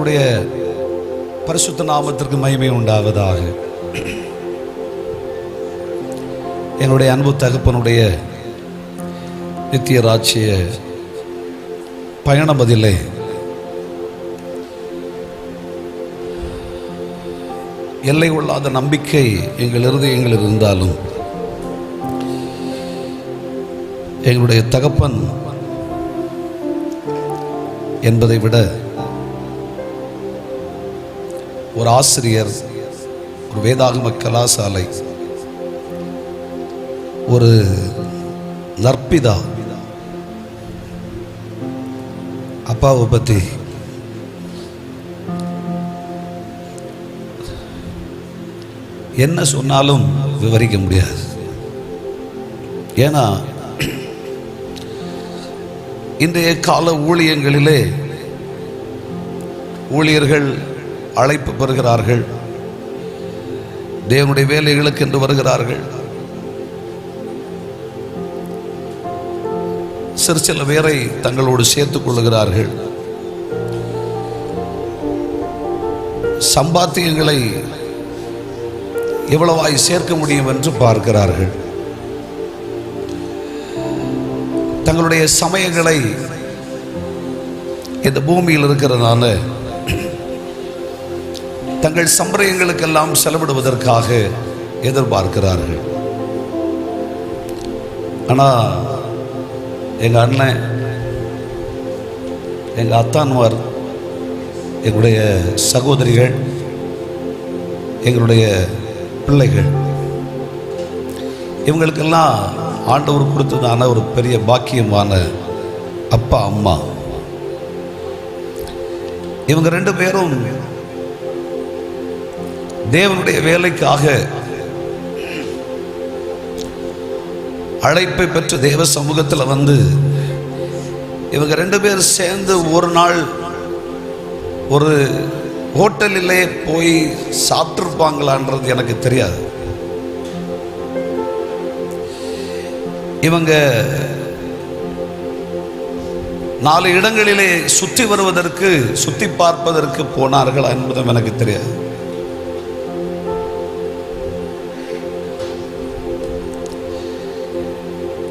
கர்த்தருடைய பரிசுத்த நாமத்திற்கு மகிமை உண்டாவதாக. என்னுடைய அன்பு தகப்பனுடைய நித்திய ராஜ்ய பயணமதிலே எல்லை கொள்ளாத நம்பிக்கை எங்கள் இருதயங்களில் இருந்தாலும் எங்களுடைய தகப்பன் என்பதை விட ஒரு ஆசிரியர், ஒரு வேதாகம கலாசாலை, ஒரு நற்பிதா அப்பாவை பற்றி என்ன சொன்னாலும் விவரிக்க முடியாது. ஏன்னா இன்றைய கால ஊழியங்களிலே ஊழியர்கள் அழைப்பு பெறுகிறார்கள், தேவனுடைய வேலைகளுக்கு என்று வருகிறார்கள். சில பேரை தங்களோடு சேர்த்துக் கொள்ளுகிறார்கள். சம்பாத்தியங்களை எவ்வளவாய் சேர்க்க முடியும் என்று பார்க்கிறார்கள். தங்களுடைய சமயங்களை இந்த பூமியில் இருக்கிறதான தங்கள் சம்பிரயங்களுக்கெல்லாம் செலவிடுவதற்காக எதிர்பார்க்கிறார்கள். ஆனால் எங்கள் அண்ணன், எங்கள் அத்தான்மார், எங்களுடைய சகோதரிகள், எங்களுடைய பிள்ளைகள், இவங்களுக்கெல்லாம் ஆண்டவர் கொடுத்ததான ஒரு பெரிய பாக்கியமான அப்பா அம்மா. இவங்க ரெண்டு பேரும் தேவனுடைய வேலைக்காக அழைப்பை பெற்ற தேவ சமூகத்தில் வந்து இவங்க ரெண்டு பேர் சேர்ந்து ஒரு நாள் ஒரு ஹோட்டலிலே போய் சாப்பிட்டுருப்பாங்களான்றது எனக்கு தெரியாது. இவங்க 4 இடங்களிலே சுற்றி வருவதற்கு, சுற்றி பார்ப்பதற்கு போனார்கள் என்பதும் எனக்கு தெரியாது.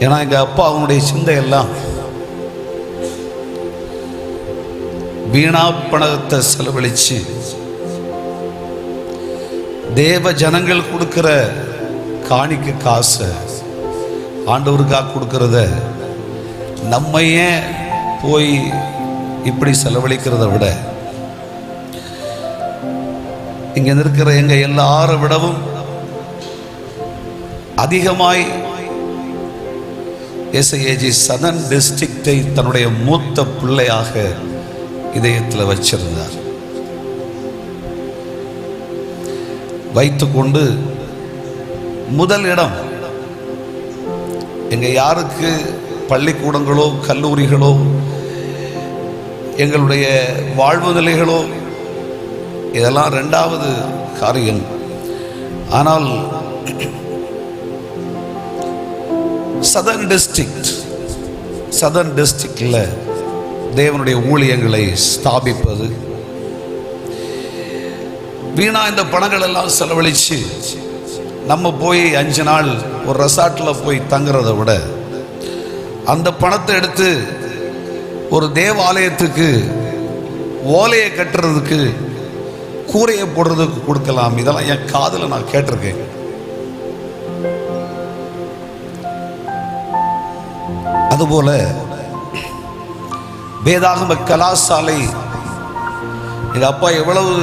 ஏன்னா எங்க அப்பா அவனுடைய சிந்தையெல்லாம் வீணா பணத்தை செலவழிச்சு தேவ ஜனங்கள் கொடுக்கிற காணிக்க காசை ஆண்டவருக்காக கொடுக்கிறத நம்மையே போய் இப்படி செலவழிக்கிறத விட இங்க இருக்கிற எங்க எல்லாரை விடவும் அதிகமாய் எஸ்ஐஏஜி சதன் டிஸ்ட்ரிக்டை தன்னுடைய மூத்த பிள்ளையாக இதயத்தில் வச்சிருந்தார். வைத்துக்கொண்டு முதல் இடம் எங்க யாருக்கு பள்ளிக்கூடங்களோ கல்லூரிகளோ எங்களுடைய வாழ்வு நிலைகளோ இதெல்லாம் 2வது காரியம். ஆனால் சதர்ன் டிஸ்ட்ரிக்ட்ல தேவனுடைய ஊழியங்களை ஸ்தாபிப்பது, வீணா இந்த பணங்கள் எல்லாம் செலவழிச்சு நம்ம போய் 5 நாள் ஒரு ரெசார்ட்ல போய் தங்குறதை விட அந்த பணத்தை எடுத்து ஒரு தேவாலயத்துக்கு ஓலையை கட்டுறதுக்கு, கூரையை போடுறதுக்கு கொடுக்கலாம். இதெல்லாம் என் காதுல நான் கேட்டிருக்கேன். அதுபோல வேதாகம கலாசாலை எங்க அப்பா எவ்வளவு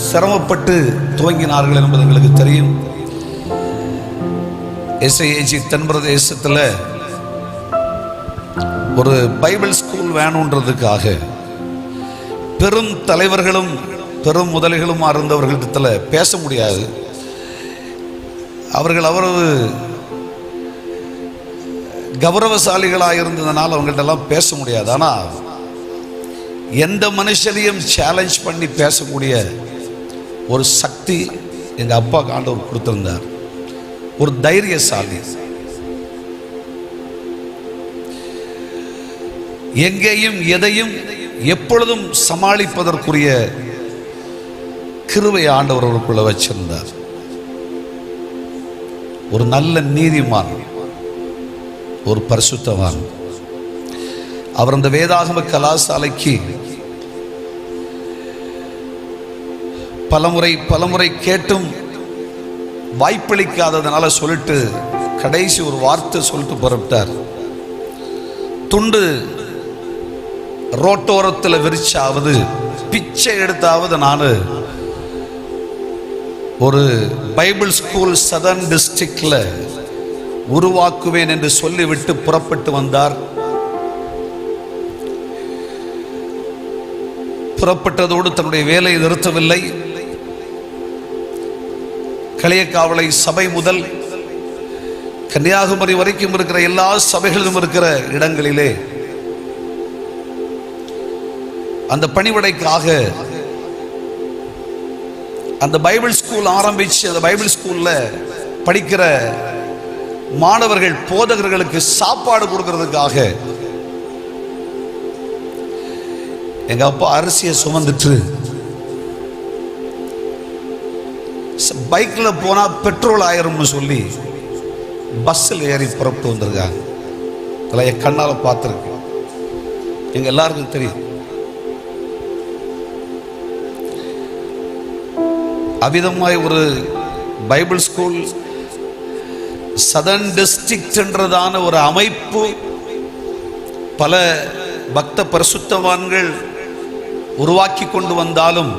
சிரமப்பட்டு துவங்கினார்கள் என்பது எங்களுக்கு தெரியும். எஸ்ஐஏஜி தென் பிரதேசத்தில் ஒரு பைபிள் ஸ்கூல் வேணுன்றதுக்காக பெரும் தலைவர்களும் பெரும் முதலிகளும் இருந்தவர்களிடத்தில் பேச முடியாது. அவர்கள் அவ்வளவு கௌரவசாலிகளாக இருந்ததுனால அவங்கள்ட்ட எல்லாம் பேச முடியாது. ஆனால் எந்த மனுஷனையும் சேலஞ்ச் பண்ணி பேசக்கூடிய ஒரு சக்தி எங்கள் அப்பா ஆண்டவர் கொடுத்திருந்தார். ஒரு தைரியசாலி. எங்கேயும் எதையும் எப்பொழுதும் சமாளிப்பதற்குரிய கிருபை ஆண்டவர் அவருக்குள்ள வச்சிருந்தார். ஒரு நல்ல நீதிமான், ஒரு பரிசுத்தவான். அவர் அந்த வேதாகம கலாசாலைக்கு பலமுறை கேட்டும் வாய்ப்பளிக்காததுனால சொல்லிட்டு கடைசி ஒரு வார்த்தை சொல்லிட்டு புறப்பட்டார். துண்டு ரோட்டோரத்தில் விரிச்சாவது பிச்சை எடுத்தாவது நான் ஒரு பைபிள் ஸ்கூல் சதர்ன் டிஸ்ட்ரிக்ட்ல உருவாக்குவேன் என்று சொல்லிவிட்டு புறப்பட்டு வந்தார். புறப்பட்டதோடு தன்னுடைய வேலையை நிறுத்தவில்லை. களியக்காவளை சபை முதல் கன்னியாகுமரி வரைக்கும் இருக்கிற எல்லா சபைகளிலும் இருக்கிற இடங்களிலே அந்த பணிவிடைக்காக அந்த பைபிள் ஸ்கூல் ஆரம்பிச்சு அந்த பைபிள் ஸ்கூல்ல படிக்கிற மாணவர்கள் போதகர்களுக்கு சாப்பாடு கொடுக்கிறதுக்காக எங்க அப்பா அரிசியை சுமந்துட்டு பைக்ல போனா பெட்ரோல் ஆயிரும்னு சொல்லி பஸ்ஸில் ஏறி புறப்பட்டு வந்திருக்காங்க. அதெல்லாம் என் கண்ணால பார்த்துருக்கு. எங்க எல்லாருக்கும் தெரியும். அவ்விதமாய் ஒரு பைபிள் ஸ்கூல் சதர்ன் டிஸ்ட்ரிக்ட் என்றதான ஒரு அமைப்பு பல பக்த பரிசுத்தவான்கள் உருவாக்கி கொண்டு வந்தாலும்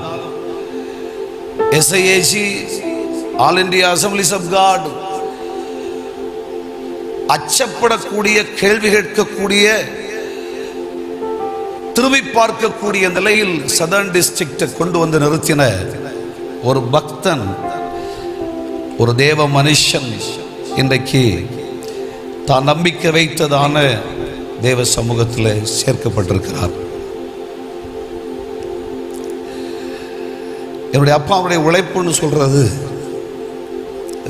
SIAC all India assemblies of God அச்சப்படக்கூடிய, கேள்வி கேட்கக்கூடிய, திரும்பி பார்க்கக்கூடிய நிலையில் சதர்ன் டிஸ்ட்ரிக்டை கொண்டு வந்து நிறுத்தின ஒரு பக்தன், ஒரு தேவ மனுஷன் இன்றைக்கு தான் நம்பிக்கை வைத்ததான தேவ சமூகத்தில் சேர்க்கப்பட்டிருக்கிறார். என்னுடைய அப்பாவுடைய உழைப்புன்னு சொல்றது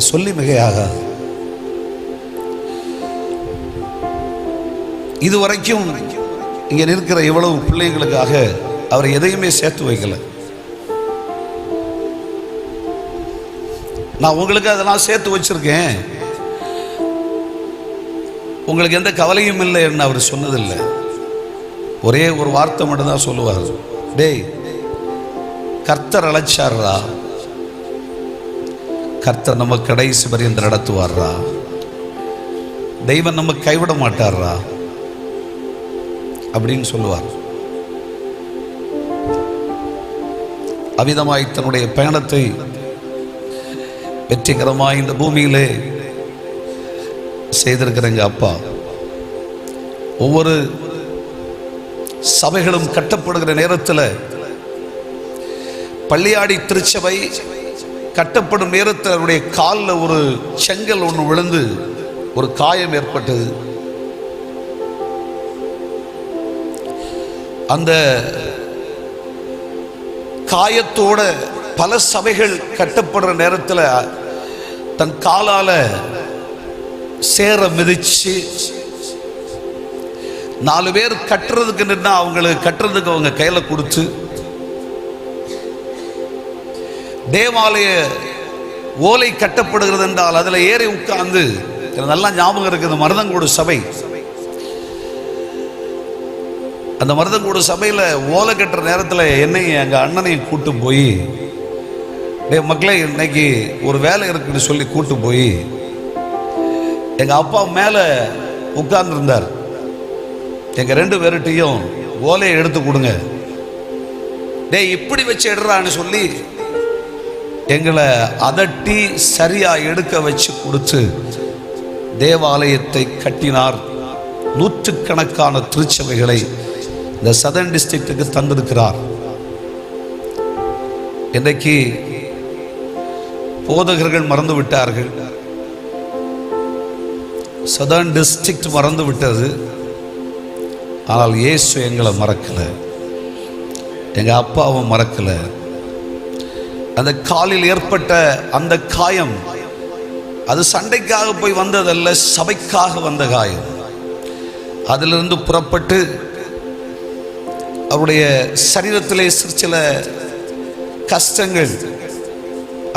சொல்லி மிகையாகாது. இதுவரைக்கும் இங்க நிற்கிற இவ்வளவு பிள்ளைகளுக்காக அவர் எதையுமே சேர்த்து வைக்கல. நான் உங்களுக்கு அதெல்லாம் சேர்த்து வச்சிருக்கேன், உங்களுக்கு எந்த கவலையும் இல்லை என்று அவர் சொன்னதில்லை. ஒரே ஒரு வார்த்தை மட்டும்தான் சொல்லுவார், டேய் கர்த்தர் அழைச்சாரா, கர்த்தர் நம்ம கடைசி பரியந்த நடத்துவாரா, தெய்வம் நம்ம கைவிட மாட்டாரா அப்படின்னு சொல்லுவார். அவ்விதமாய் தன்னுடைய பயணத்தை வெற்றிகரமாய் இந்த பூமியிலே செய்திருக்கிற எங்க அப்பா, ஒவ்வொரு சபைகளும் கட்டப்படுகிற நேரத்தில், பள்ளியாடி திருச்சபை கட்டப்படும் நேரத்தில் அவருடைய காலில் ஒரு செங்கல் ஒன்று விழுந்து ஒரு காயம் ஏற்பட்டது. அந்த காயத்தோட பல சபைகள் கட்டப்படுற நேரத்தில் தன் காலால சேர மிதிச்சு 4 பேர் கட்டுறதுக்கு நின்னா அவங்களுக்கு கட்டுறதுக்கு அவங்க கையில கொடுத்து, தேவாலய ஓலை கட்டப்படுகிறது என்றால் அதுல ஏறி உட்கார்ந்து, நல்லா ஞாபகம் இருக்குது, மருதங்கோடு சபை, அந்த மருதங்கோடு சபையில ஓலை கட்டுற நேரத்தில் என்னையும் எங்க அண்ணனையும் கூட்டு போய், மக்களே இன்னைக்கு ஒரு வேலை இருக்குன்னு சொல்லி கூட்டு போய் எங்க அப்பா மேல உட்கார்ந்து இருந்தார். எங்க 2 பேர்கிட்டையும் ஓலையை எடுத்து கொடுங்க, டேய் இப்படி வச்சு எடுறான்னு சொல்லி எங்களை அதட்டி சரியா எடுக்க வச்சு கொடுத்து தேவாலயத்தை கட்டினார். நூற்றுக்கணக்கான திருச்சபைகளை இந்த சதர்ன் டிஸ்ட்ரிக்டுக்கு தந்திருக்கிறார். இன்றைக்கு போதகர்கள் மறந்து விட்டார்கள், சதர்ன் டிஸ்ட்ரிக்ட் மறந்து விட்டது. ஆனால் இயேசு எங்களை மறக்கல, எங்க அப்பாவும் மறக்கல. அந்த காலில் ஏற்பட்ட அந்த காயம் அது சண்டைக்காக போய் வந்ததல்ல, சபைக்காக வந்த காயம். அதிலிருந்து புறப்பட்டு அவருடைய சரீரத்திலே சில கஷ்டங்கள்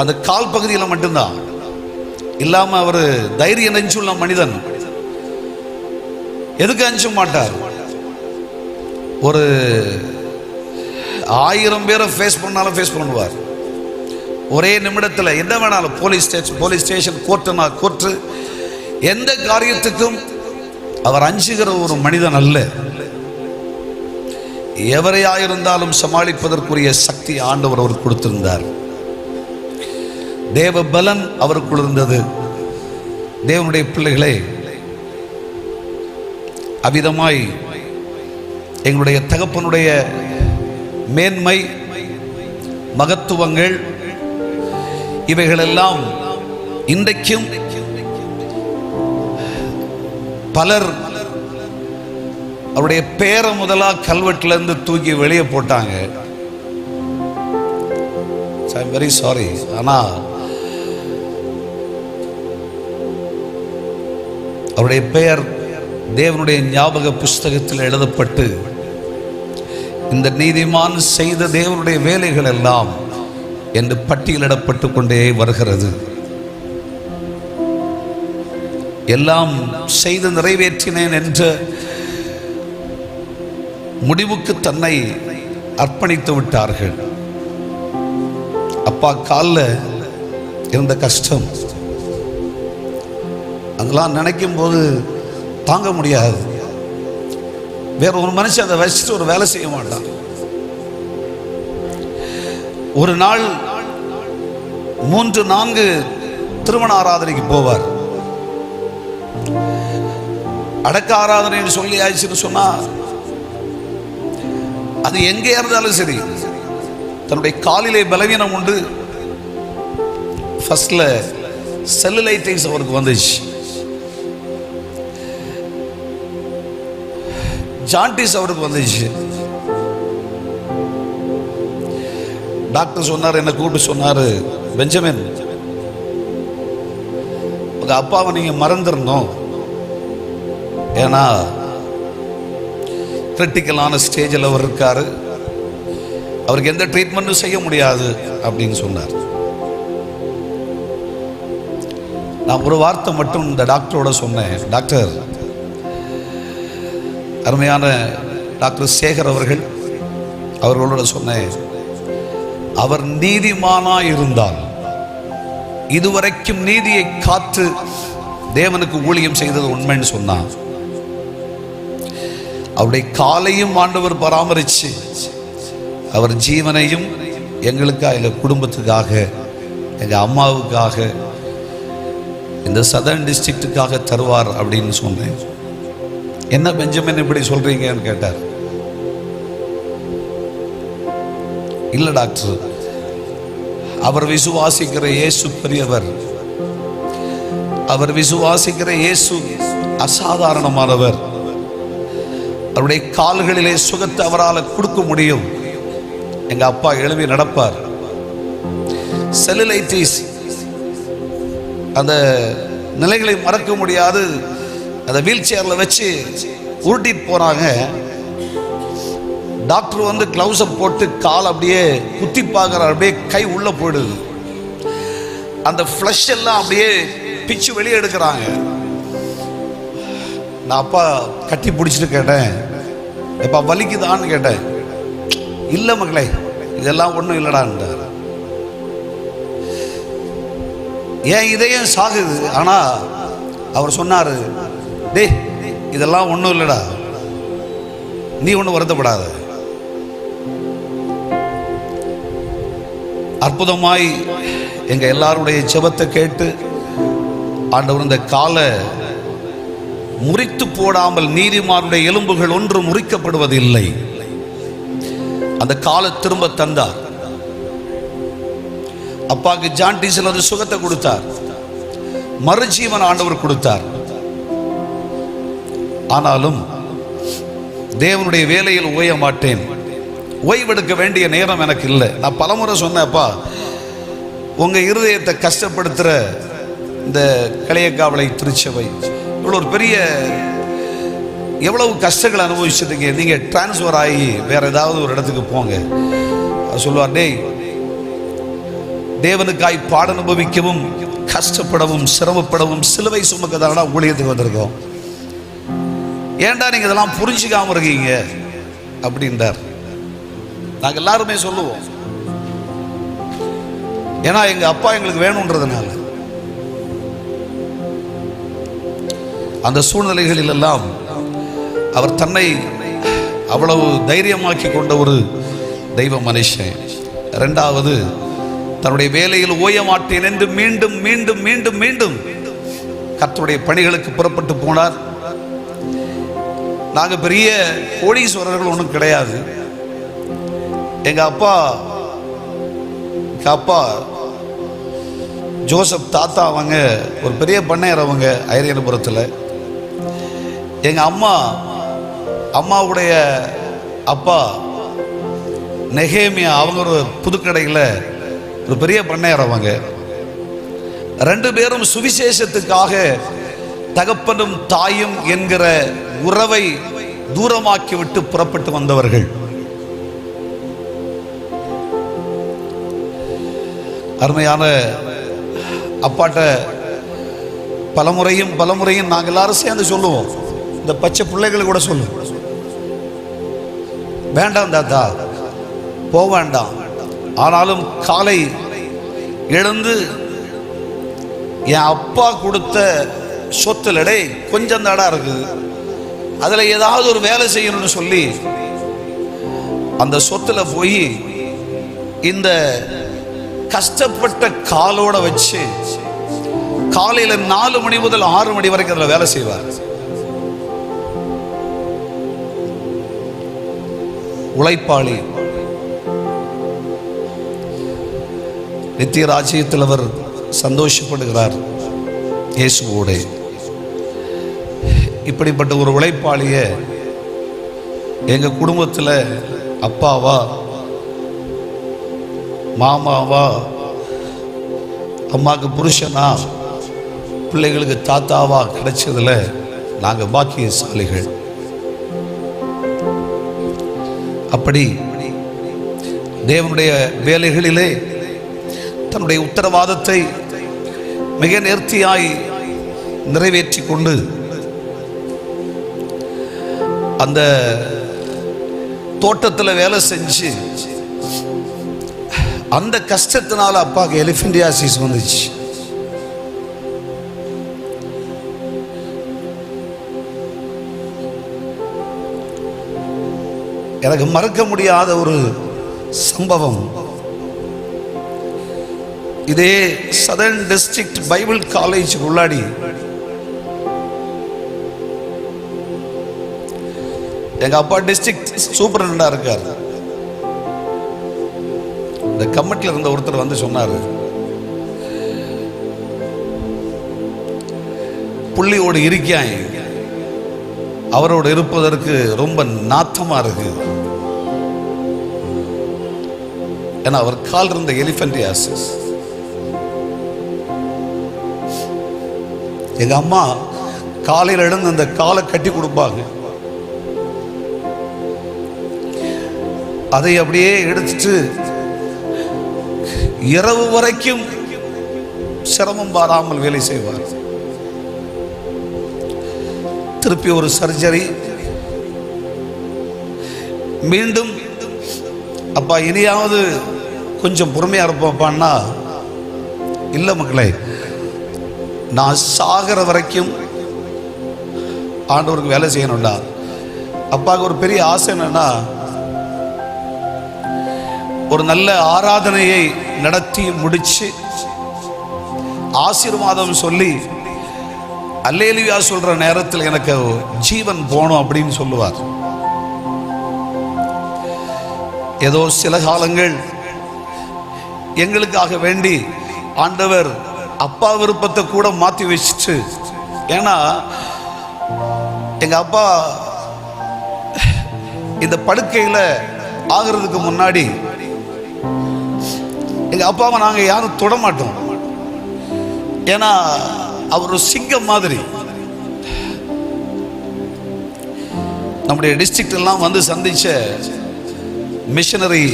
அந்த கால் பகுதியில் மட்டும்தான் இல்லாம அவர் தைரிய நெஞ்சுள்ள மனிதன். எதுக்கு அஞ்ச மாட்டார். ஒரு 1000 பேரை ஃபேஸ் பண்ணாலும் ஃபேஸ் பண்ணுவார். ஒரே நிமிடத்தில் என்ன வேணாலும் போலீஸ் ஸ்டேஷன் கோர்ட்டு எந்த காரியத்துக்கும் அவர் அஞ்சுகிற ஒரு மனிதன் அல்ல. எவரையாயிருந்தாலும் சமாளிப்பதற்குரிய சக்தி ஆண்டவர் அவர் கொடுத்திருந்தார். தேவ பலன் அவருக்குள் இருந்தது. தேவனுடைய பிள்ளைகளே, அவ்விதமாய் எங்களுடைய தகப்பனுடைய மேன்மை மகத்துவங்கள் இவைகளெல்லாம் இன்றைக்கும் பலர் அவருடைய பேரை முதலா கல்வெட்டுல இருந்து தூக்கி வெளியே போட்டாங்க. I'm very sorry. ஆனா அவருடைய பெயர் தேவனுடைய ஞாபக புஸ்தகத்தில் எழுதப்பட்டு இந்த நீதிமான் செய்த தேவனுடைய வேலைகள் எல்லாம் என்று பட்டியலிடப்பட்டு கொண்டே வருகிறது. எல்லாம் செய்து நிறைவேற்றினேன் என்ற முடிவுக்கு தன்னை அர்ப்பணித்து விட்டார்கள். அப்பா காலில் இருந்த கஷ்டம் அதெல்லாம் நினைக்கும் போது தாங்க முடியாது. வேற ஒரு மனுஷன் அதை வச்சுட்டு ஒரு வேலை செய்ய மாட்டான். ஒரு நாள் 3-4 திருமண ஆராதனைக்கு போவார். அடக்க ஆராதனை சொல்லி ஆயிடுச்சுன்னு சொன்னா அது எங்கே இருந்தாலும் சரி, தன்னுடைய காலிலே பலவீனம் உண்டு. ஃபர்ஸ்ட்ல செல்லுலைட்டிஸ் அவருக்கு வந்துச்சு. ஜாண்டிஸ் அவருக்கு வந்துச்சு. டாக்டர் சொன்னார், என்ன கூப்பிட்டு சொன்னாரு, பெஞ்சமின் உங்க அப்பாவை நீங்க மறந்துடணும், ஏன்னா கிரிட்டிக்கலான ஸ்டேஜில் அவர் இருக்காரு, அவருக்கு எந்த ட்ரீட்மெண்ட்டும் செய்ய முடியாது அப்படின்னு சொன்னார். நான் ஒரு வார்த்தை மட்டும் இந்த டாக்டரோட சொன்னேன். டாக்டர், அருமையான டாக்டர் சேகர் அவர்களோட சொன்னேன், அவர் நீதிமானா இருந்தால் இதுவரைக்கும் நீதியை காத்து தேவனுக்கு ஊழியம் செய்தது உண்மைன்னு சொன்னான். அவருடைய காலையும் ஆண்டவர் பராமரிச்சு அவர் ஜீவனையும் எங்களுக்காக, எங்கள் குடும்பத்துக்காக, எங்கள் அம்மாவுக்காக, இந்த சதர்ன் டிஸ்ட்ரிக்டுக்காக தருவார் அப்படின்னு சொன்னேன். என்ன பெஞ்சமின் இப்படி சொல்றீங்கன்னு கேட்டார். இல்லை டாக்டர், அவர் விசுவாசிக்கிற இயேசு பெரியவர், அவர் விசுவாசிக்கிற இயேசு அசாதாரணமானவர், அவருடைய கால்களிலே சுகத்தை அவரால் கொடுக்க முடியும். எங்க அப்பா எழுப்பி நடப்பார். செல்லுலைட்டிஸ் அந்த நிலைகளை மறக்க முடியாது. அந்த வீல் சேர்ல வச்சு உருட்டிட்டு போறாங்க. டாக்டர் வந்து கிளவுஸை போட்டு கால் அப்படியே குத்தி பார்க்குறார். அப்படியே கை உள்ள போயிடுது. அந்த ஃப்ளஷ் எல்லாம் அப்படியே பிச்சு வெளியே எடுக்கிறாங்க. நான் அப்பா கட்டி பிடிச்சிட்டு கேட்டேன், எப்பா வலிக்குதான்னு கேட்டேன். இல்லை மகளே, இதெல்லாம் ஒன்றும் இல்லடான்ட்டார். ஏன் இதயம் சாகுது. ஆனா அவர் சொன்னாரு, டேய் இதெல்லாம் ஒன்றும் இல்லடா, நீ ஒன்றும் வருத்தப்படாத. அற்புதமாய் எங்க எல்லாருடைய ஜெபத்தை கேட்டு ஆண்டவர் இந்த காலை முறித்து போடாமல், நீதிமானுடைய எலும்புகள் ஒன்று முறிக்கப்படுவதில்லை, அந்த காலை திரும்ப தந்தார். அப்பாக்கு ஜாண்டிஸில் அது சுகத்தை கொடுத்தார், மறுஜீவன் ஆண்டவர் கொடுத்தார். ஆனாலும் தேவனுடைய வேலையில் ஓய மாட்டேன், ஓய்வெடுக்க வேண்டிய நேரம் எனக்கு இல்லை. நான் பலமுறை சொன்னேன்ப்பா, உங்க இருதயத்தை கஷ்டப்படுத்துற இந்த களியக்காவளை திருச்சபை இவ்வளோ ஒரு பெரிய எவ்வளவு கஷ்டங்களை அனுபவிச்சதுங்க. நீங்க டிரான்ஸ்ஃபர் ஆகி வேற ஏதாவது ஒரு இடத்துக்கு போங்க. சொல்லுவார், டேய், தேவனுக்காய் பாட அனுபவிக்கவும் கஷ்டப்படவும் சிரமப்படவும் சிலுவை சுமக்கதானா ஊழியத்துக்கு வந்திருக்கோம். ஏன்டா நீங்க இதெல்லாம் புரிஞ்சுக்காம இருக்கீங்க அப்படின்றார். நாங்க எல்லாருமே சொல்லுவோம், ஏன்னா எங்க அப்பா எங்களுக்கு வேணும்ன்றதுனால. அந்த சூழ்நிலைகளில் எல்லாம் அவர் தன்னை அவ்வளவு தைரியமாக்கி கொண்ட ஒரு தெய்வ மனுஷன். இரண்டாவது, தன்னுடைய வேலையில் ஓய மாட்டேன் என்று மீண்டும் மீண்டும் மீண்டும் மீண்டும் கர்த்தருடைய பணிகளுக்கு புறப்பட்டு போனார். நாங்க பெரிய கோடீஸ்வரர்கள் ஒன்றும் கிடையாது. எங்க அப்பா ஜோசப் தாத்தா அவங்க ஒரு பெரிய பண்ணையர், அவங்க ஐரியன்புரத்தில். எங்க அம்மாவுடைய அப்பா நெகேமியா, அவங்க ஒரு புதுக்கடையில் ஒரு பெரிய பண்ணையர். அவங்க 2 பேரும் சுவிசேஷத்துக்காக தகப்பனும் தாயும் என்கிற உறவை தூரமாக்கி விட்டு புறப்பட்டு வந்தவர்கள். அருமையான அப்பாட்ட பலமுறையும் நாங்கள் எல்லாரும் சேர்ந்து சொல்லுவோம். இந்த பச்சை பிள்ளைகள் கூட சொல்லுவோம், வேண்டாம் தாத்தா, போக வேண்டாம். ஆனாலும் காலை எழுந்து என் அப்பா கொடுத்த சொத்துல கொஞ்சம் தடா இருக்குது, அதுல ஏதாவது ஒரு வேலை செய்யணும்னு சொல்லி அந்த சொத்துல போய் இந்த கஷ்டப்பட்ட காலோட வச்சு காலையில 4 மணி முதல் 6 மணி வரைக்கும் அதுல வேலை செய்வார். உழைப்பாளி. நித்திய ராஜ்யத்தில் அவர் சந்தோஷப்படுகிறார் இயேசுவோடு. இப்படிப்பட்ட ஒரு உழைப்பாளிய எங்க குடும்பத்தில் அப்பாவா, மாமாவா, அம்மாவுக்கு புருஷனா, பிள்ளைகளுக்கு தாத்தாவா கிடைச்சதுல நாங்க பாக்கியசாலிகள். அப்படி தேவனுடைய வேலைகளிலே தன்னுடைய உத்தரவாதத்தை மிக நேர்த்தியாய் நிறைவேற்றி கொண்டு அந்த தோட்டத்தில் வேலை செஞ்சு அந்த கஷ்டத்தினால அப்பாவுக்கு எலிஃபென்டியாசிஸ் வந்துச்சு. எனக்கு மறக்க முடியாத ஒரு சம்பவம். இதே சதர்ன் டிஸ்ட்ரிக்ட் பைபிள் காலேஜ் உள்ளாடி எங்க அப்பா டிஸ்ட்ரிக்ட் சூப்பரண்டா இருக்கார். இந்த கமிட்டில இருந்த ஒருத்தர் வந்து சொன்னாரு, புள்ளியோடு இருக்காய், அவரோடு இருப்பதற்கு ரொம்ப நாத்தமா இருக்கு. ஏன்னா அவர் கால் இருந்த எலிஃபென்டியாசிஸ். எங்க அம்மா காலையில் எழுந்து அந்த காலை கட்டி கொடுப்பாங்க. அதை அப்படியே எடுத்துட்டு இரவு வரைக்கும் சிரமம் பாராமல் வேலை செய்வார். திருப்பி ஒரு சர்ஜரி, மீண்டும் அப்பா இனியாவது கொஞ்சம் பொறுமையா இருப்பான்னா, இல்லை மக்களே, நான் சாகிற வரைக்கும் ஆண்டவருக்கு வேலை செய்யணும்டா. அப்பாவுக்கு ஒரு பெரிய ஆசை என்னன்னா, ஒரு நல்ல ஆராதனையை நடத்தி முடிச்சு ஆசீர்வாதம் சொல்லி அல்லேலூயா சொல்ற நேரத்தில் எனக்கு ஜீவன் போணும் அப்படின்னு சொல்லுவார். ஏதோ சில காலங்கள் எங்களுக்காக வேண்டி ஆண்டவர் அப்பா விருப்பத்தை கூட மாற்றி வச்சுட்டு, ஏன்னா எங்க அப்பா இந்த படுக்கையில் ஆகிறதுக்கு முன்னாடி எங்க அப்பாவை நாங்க யாரும் தொட மாட்டோம். ஏன்னா அவர் ஒரு சிங்கம் மாதிரி. நம்முடைய டிஸ்ட்ரிக்ட் எல்லாம் வந்து சந்திச்ச மிஷனரி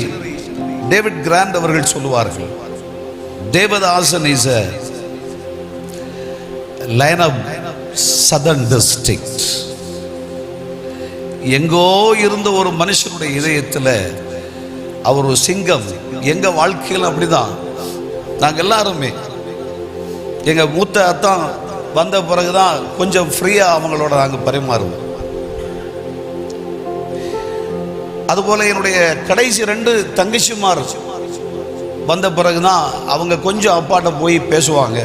டேவிட் கிராண்ட் அவர்கள் சொல்லுவார்கள், Devadasan is a line of southern district. எங்கோ இருந்த ஒரு மனுஷனுடைய இதயத்தில் அவர் ஒரு சிங்கம். எங்க வாழ்க்கையில் அப்படிதான். நாங்கள் எல்லாருமே எங்கள் மூத்த அத்தான் வந்த பிறகுதான் கொஞ்சம் ஃப்ரீயாக அவங்களோட நாங்கள் பரிமாறுவோம். அதுபோல் என்னுடைய கடைசி 2 தங்கச்சிமார் வந்த பிறகுதான் அவங்க கொஞ்சம் அப்பாட்ட போய் பேசுவாங்க.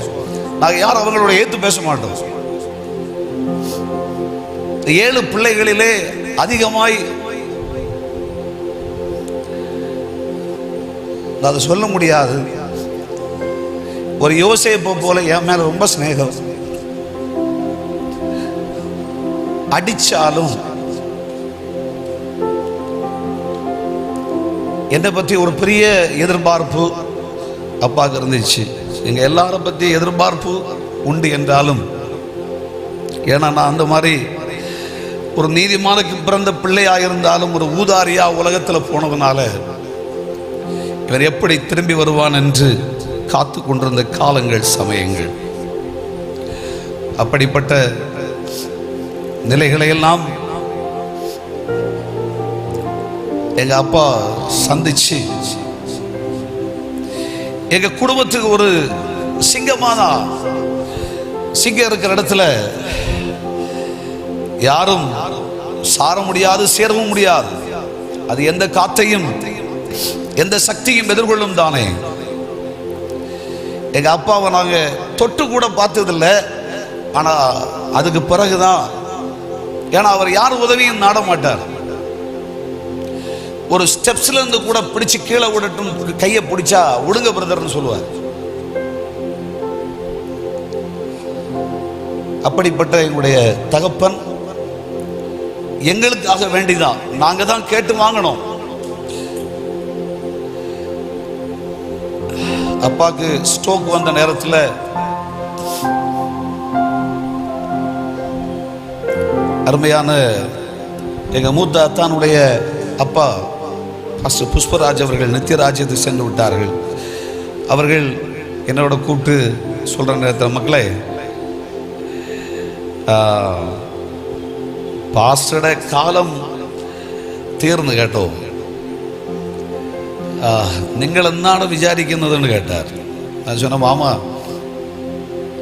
நாங்கள் யாரும் அவங்களோட ஏற்று பேச மாட்டோம். 7 பிள்ளைகளிலே அதிகமாய் அதை சொல்ல முடியாது. ஒரு யோசேப்பை போல என் மேல ரொம்ப ஸ்நேகம். அடிச்சாலும் என்னை பற்றி ஒரு பெரிய எதிர்பார்ப்பு அப்பாவுக்கு இருந்துச்சு. எங்கள் எல்லாரை பற்றி எதிர்பார்ப்பு உண்டு என்றாலும், ஏன்னா நான் அந்த மாதிரி ஒரு நீதிமானுக்கு பிறந்த பிள்ளையாக இருந்தாலும் ஒரு ஊதாரியா உலகத்தில் போனதுனால இவர் எப்படி திரும்பி வருவான் என்று காத்து கொண்டிருந்த காலங்கள், சமயங்கள். அப்படிப்பட்ட நிலைகளையெல்லாம் எங்க அப்பா சந்திச்சு எங்க குடும்பத்துக்கு ஒரு சிங்கமானா, சிங்கம் இருக்கிற இடத்துல யாரும் சார முடியாது, சேரவும் முடியாது. அது எந்த காற்றையும் எந்த சக்தியும் எதிர்கொள்ளும் தானே. எங்க அப்பாவை நாங்க தொட்டு கூட பார்த்ததில்லை. ஆனா அதுக்கு பிறகுதான், ஏன்னா அவர் யார் உதவியும் நாட மாட்டார். ஒரு ஸ்டெப்ஸ்ல இருந்து கூட பிடிச்சு கீழே விடட்டும், கையை பிடிச்சா விடுங்க பிரதர்னு சொல்லுவார். அப்படிப்பட்ட எங்களுடைய தகப்பன் எங்களுக்காக வேண்டிதான். நாங்க தான் கேட்டு வாங்கணும். அப்பாக்கு ஸ்ட்ரோக் வந்த நேரத்தில் அருமையான எங்க மூத்த அத்தானுடைய அப்பா பாஸ்டர் புஷ்பராஜ் அவர்கள் நித்தியராஜ்யத்துக்கு சென்று விட்டார்கள். அவர்கள் என்னோட கூப்பிட்டு சொல்ற நேரத்தில், மக்களே, പാസ്റ്ററുടെ കാലം തീർന്നു കേട്ടോ, നിങ്ങൾ എന്നാണ് വിചാരിക്കുന്നതെന്ന് കേട്ടാർ. நான் சொன்னேன், மாமா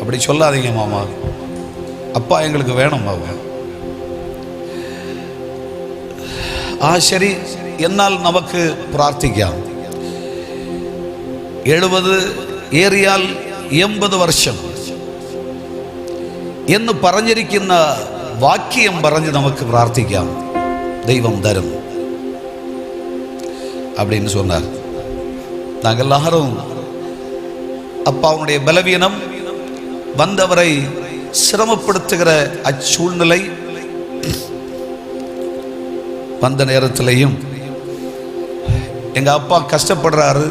அப்படி சொல்லாதீங்க மாமா, அப்பா எங்களுக்கு வேணும் மாமா. சரி, എന്നാൽ നമുക്ക് പ്രാർത്ഥിക്കാം. 70 ഏറിയാൽ 80 വർഷം എന്ന് പറഞ്ഞിരിക്കുന്ന വാക്യം പറഞ്ഞ് നമുക്ക് പ്രാർത്ഥിക്കാം, ദൈവം തരും அப்படின்னு சொன்னார். நாங்கள் எல்லாரும் அப்பாவுடைய பலவீனம், வந்தவரை சிரமப்படுத்துகிற அச்சூழ்நிலை வந்த நேரத்திலையும் எங்க அப்பா கஷ்டப்படுறாரு,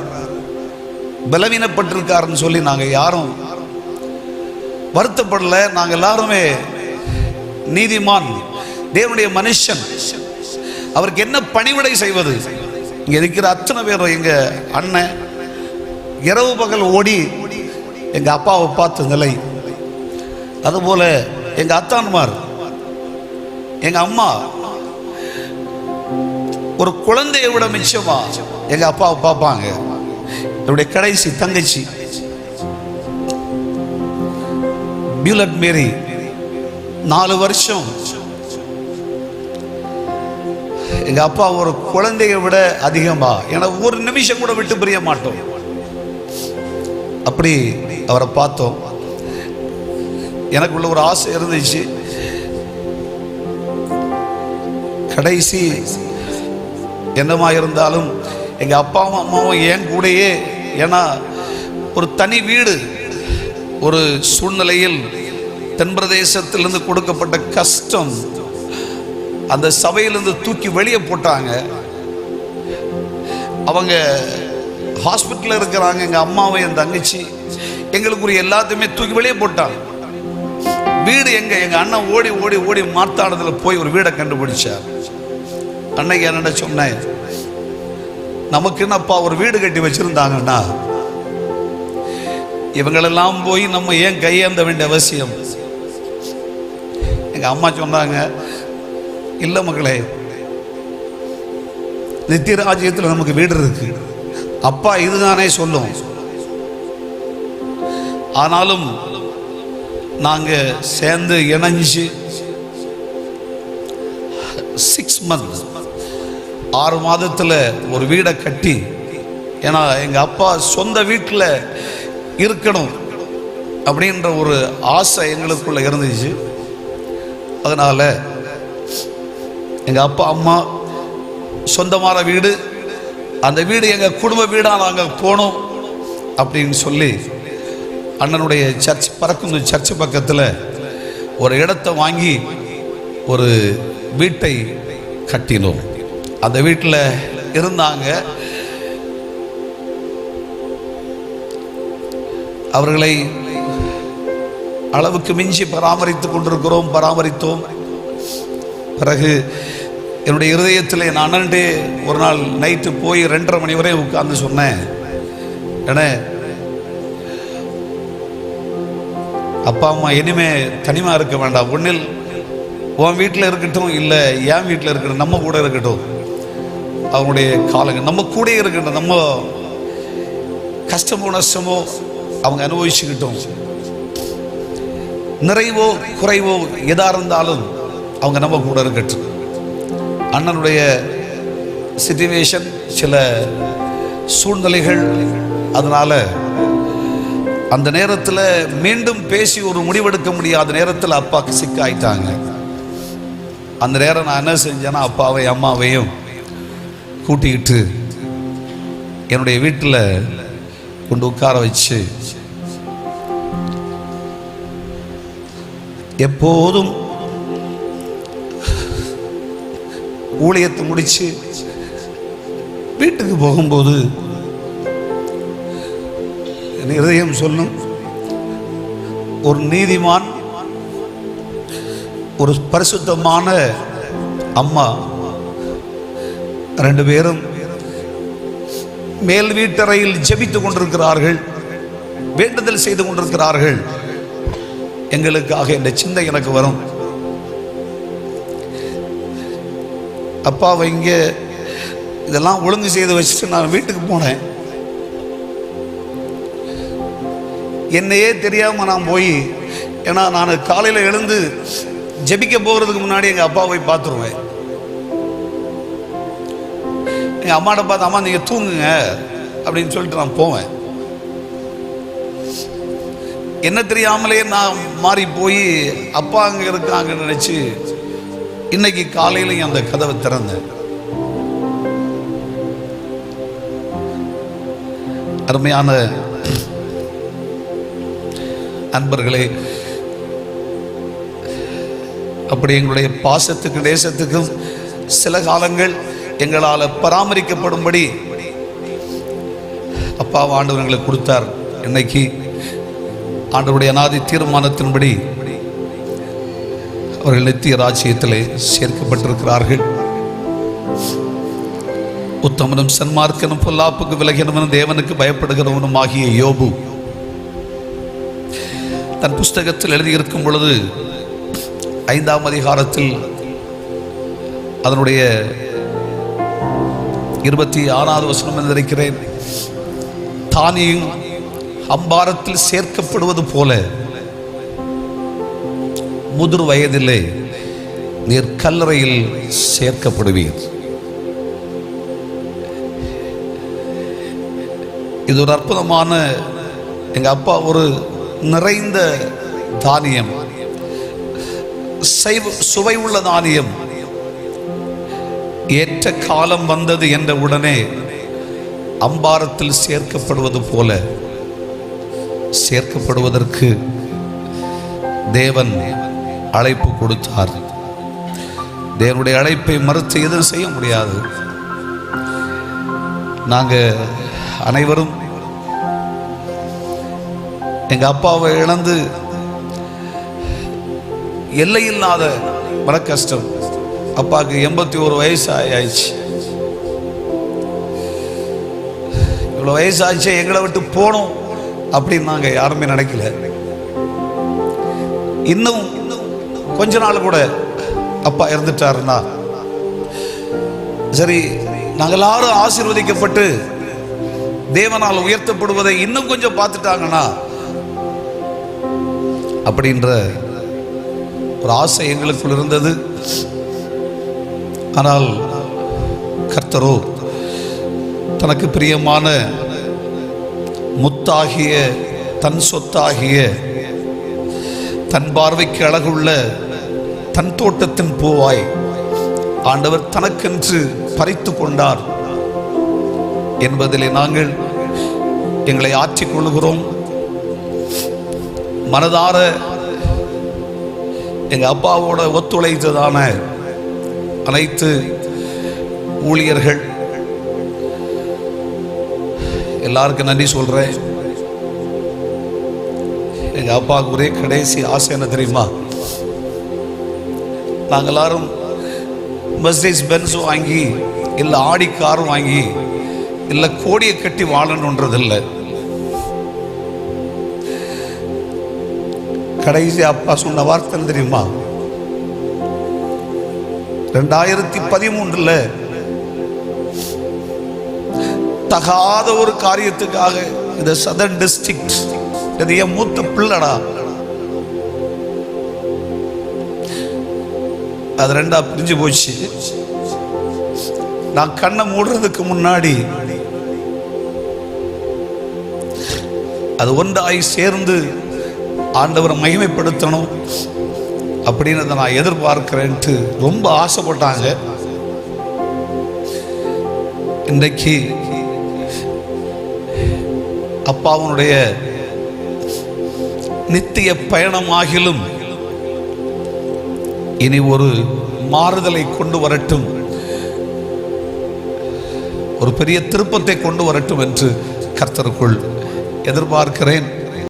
பலவீனப்பட்டிருக்காருன்னு சொல்லி நாங்கள் யாரும் வருத்தப்படல. நாங்கள் எல்லாருமே நீதிமான், தேவனுடைய மனுஷன், அவருக்கு என்ன பணிவிடை செய்வது? இங்க இருக்கிற அத்தனை பேரும் எங்க அண்ணன் இரவு பகல் ஓடி எங்க அப்பாவை பார்த்த நிலை, அதுபோல எங்க அத்தான்மார், எங்க அம்மா ஒரு குழந்தையை விட மிச்சமா எங்க அப்பாவை பார்ப்பாங்க. என்னுடைய கடைசி தங்கச்சி பியூலட் மேரி 4 வருஷம் எங்க அப்பா ஒரு குழந்தையை விட அதிகமா, ஏன்னா ஒரு நிமிஷம் கூட விட்டு பிரிய மாட்டோம். அப்படி அவரை பார்த்தோம். எனக்குள்ள ஒரு ஆசை இருந்துச்சு, கடைசி என்னமா இருந்தாலும் எங்க அப்பாவும் அம்மாவும் என் கூடயே, ஏன்னா ஒரு தனி வீடு, ஒரு சூழ்நிலையில் தென்பிரதேசத்திலிருந்து கொடுக்கப்பட்ட கஷ்டம், அந்த சபையிலிருந்து தூக்கி வெளியே போட்டாங்க. அவங்க ஹாஸ்பிட்டலில் இருக்கிறாங்க. எங்கள் அம்மாவை, என் தங்கச்சி, எங்களுக்குரிய எல்லாத்தையுமே தூக்கி வெளியே போட்டாங்க. வீடு எங்கள் அண்ணன் ஓடி ஓடி ஓடி மாத்தாடத்தில் போய் ஒரு வீடை கண்டுபிடிச்சார். அன்னைக்கு என்ன சொன்னேன், நமக்குன்னு அப்பா ஒரு வீடு கட்டி வச்சிருந்தாங்கன்னா இவங்களெல்லாம் போய் நம்ம ஏன் கையேந்த வேண்டிய அவசியம்? எங்க அம்மா சொன்னாங்க, இல்லை மகளே, நித்திய ராஜ்யத்தில் நமக்கு வீடு இருக்கு. அப்பா இதுதானே சொல்லும். ஆனாலும் நாங்க சேர்ந்து இணைஞ்சு 6 months 6 மாதத்துல ஒரு வீடை கட்டி, ஏன்னா எங்க அப்பா சொந்த வீட்டில் இருக்கணும் அப்படின்ற ஒரு ஆசை எங்களுக்குள்ள இருந்துச்சு. அதனால எங்க அப்பா அம்மா சொந்தமான வீடு, அந்த வீடு எங்க குடும்ப வீடா நாங்கள் போனோம் அப்படின்னு சொல்லி அண்ணனுடைய சர்ச் பறக்குந்து சர்ச் பக்கத்தில் ஒரு இடத்தை வாங்கி ஒரு வீட்டை கட்டினோம். அந்த வீட்டில் இருந்தாங்க. அவர்களை அளவுக்கு மிஞ்சி பராமரித்தோம். பிறகு என்னுடைய இருதயத்தில் என் அண்ணன்டே ஒரு நாள் நைட்டு போய் 2:30 மணி வரை உட்கார்ந்து சொன்னேன், ஏன்னா அப்பா அம்மா இனிமே தனிமா இருக்க வேண்டாம், ஒன்னில் உன் வீட்டில் இருக்கட்டும், இல்லை என் வீட்டில் இருக்கட்டும், நம்ம கூட இருக்கட்டும். அவங்களுடைய காலங்கள் நம்ம கூட இருக்கட்டும், நம்ம கஷ்டமோ நஷ்டமோ அவங்க அனுபவிச்சுக்கிட்டோம். நிறைவோ குறைவோ எதா இருந்தாலும் அவங்க நம்ம கூட இருக்கட்டும். அண்ணனுடைய சிச்சுவேஷன், சில சூழ்நிலைகள், அதனால அந்த நேரத்தில் மீண்டும் பேசி ஒரு முடிவெடுக்க முடியாத நேரத்தில் அப்பாவுக்கு சிக்காயிட்டாங்க. அந்த நேரம் நான் என்ன செஞ்சேன்னா, அப்பாவையும் அம்மாவையும் கூட்டிக்கிட்டு என்னுடைய வீட்டில் கொண்டு உட்கார வச்சு, எப்போதும் ஊழியத்தை முடிச்சு வீட்டுக்கு போகும்போது என் இதயம் சொல்லும், ஒரு நீதிமான், ஒரு பரிசுத்தமான அம்மா 2 பேரும் மேல் வீட்டறையில் ஜெபித்துக் கொண்டிருக்கிறார்கள், வேண்டுதல் செய்து கொண்டிருக்கிறார்கள் எங்களுக்காக என்ற சிந்தை எனக்கு வரும். அப்பாவை இங்கே இதெல்லாம் ஒழுங்கு செய்து வச்சுட்டு நான் வீட்டுக்கு போனேன். என்னையே தெரியாம நான் போய், ஏன்னா நான் காலையில் எழுந்து ஜெபிக்க போகிறதுக்கு முன்னாடி எங்கள் அப்பாவை பார்த்துருவேன். எங்கள் அம்மாட்ட பார்த்து, அம்மா நீங்கள் தூங்குங்க அப்படின்னு சொல்லிட்டு நான் போவேன். என்ன தெரியாமலே நான் மாறி போய் அப்பா அங்கே இருக்காங்கன்னு நினச்சி இன்னைக்கு காலையில அந்த கதவை திறந்தேன். அருமையான அன்பர்களே, அப்படி எங்களுடைய பாசத்துக்கு நேசத்துக்கும் சில காலங்கள் எங்களால் பராமரிக்கப்படும்படி அப்பா ஆண்டவர் எங்களுக்கு கொடுத்தார். இன்னைக்கு ஆண்டவருடைய அநாதி தீர்மானத்தின்படி அவர்கள் நித்திய ராஜ்யத்திலே சேர்க்கப்பட்டிருக்கிறார்கள். உத்தமனும் சன்மார்க்கனும் பொல்லாப்புக்கு விலகினவனும் தேவனுக்கு பயப்படுகிறவனும் ஆகிய யோபு தன் புஸ்தகத்தில் எழுதியிருக்கும் பொழுது 5ஆம் அதிகாரத்தில் அதனுடைய 26வது வசனம் நினைக்கிறேன், தானியும் அம்பாரத்தில் சேர்க்கப்படுவது போல முதிர் வயதிலே நீர் கல்லறையில் சேர்க்கப்படுவீர். இது ஒரு அற்புதமான, எங்க அப்பா ஒரு நிறைந்த தானியம், சுவை உள்ள தானியம். ஏற்ற காலம் வந்தது என்ற உடனே அம்பாரத்தில் சேர்க்கப்படுவது போல சேர்க்கப்படுவதற்கு தேவன் அழைப்பு கொடுத்தார். தேவனுடைய அழைப்பை மறுத்து எதுவும் செய்ய முடியாது. நாங்கள் அனைவரும் எங்க அப்பாவை இழந்து எல்லையில்லாத மன கஷ்டம். அப்பாவுக்கு 81 வயசு ஆயாச்சு. இவ்வளோ வயசாச்சு, எங்களை விட்டு போகணும் அப்படின்னு நாங்கள் யாருமே நினைக்கல. இன்னும் கொஞ்ச நாள் கூட அப்பா இறந்துட்டாருன்னா சரி, நாங்கள் எல்லாரும் ஆசீர்வதிக்கப்பட்டு தேவனால் உயர்த்தப்படுவதை இன்னும் கொஞ்சம் பார்த்துட்டாங்கன்னா அப்படின்ற ஒரு ஆசை எங்களுக்குள் இருந்தது. ஆனால் கர்த்தரோ தனக்கு பிரியமான முத்தாகிய தன் சொத்தாகிய தன் பார்வைக்கு அழகுள்ள தன் தோட்டத்தின் பூவாய் ஆண்டவர் தனக்கென்று பறித்து கொண்டார் என்பதிலே நாங்கள் எங்களை ஆற்றிக் கொள்கிறோம். மனதார எங்கள் அப்பாவோட ஒத்துழைத்ததான அனைத்து ஊழியர்கள் எல்லாருக்கும் நன்றி சொல்றேன். எங்க அப்பாவுக்கு ஒரே கடைசி ஆசை என்ன தெரியுமா? நாங்கள் எல்லாரும் மெர்சிடிஸ் பென்ஸ் வாங்கி இல்லை ஆடி கார் வாங்கி இல்லை கோடியை கட்டி வாழணுன்றதில்லை. கடைசி அப்பா சொன்ன வார்த்தை தெரியுமா? 2013 தகாத ஒரு காரியத்துக்காக இந்த சதர்ன் டிஸ்ட்ரிக்ட் என் மூத்த பிள்ளடா அது 2 பிரிஞ்சு போச்சு. நான் கண்ணை மூடுறதுக்கு முன்னாடி அது ஒன்றாய் சேர்ந்து ஆண்டவரை மகிமைப்படுத்தணும் அப்படின்னு நான் எதிர்பார்க்கிறேன்ட்டு ரொம்ப ஆசைப்பட்டாங்க. இன்றைக்கு அப்பாவுடைய நித்திய பயணமாகிலும் இனி ஒரு மாறுதலை கொண்டு வரட்டும், ஒரு பெரிய திருப்பத்தை கொண்டு வரட்டும் என்று கர்த்தருக்குள் எதிர்பார்க்கிறேன்.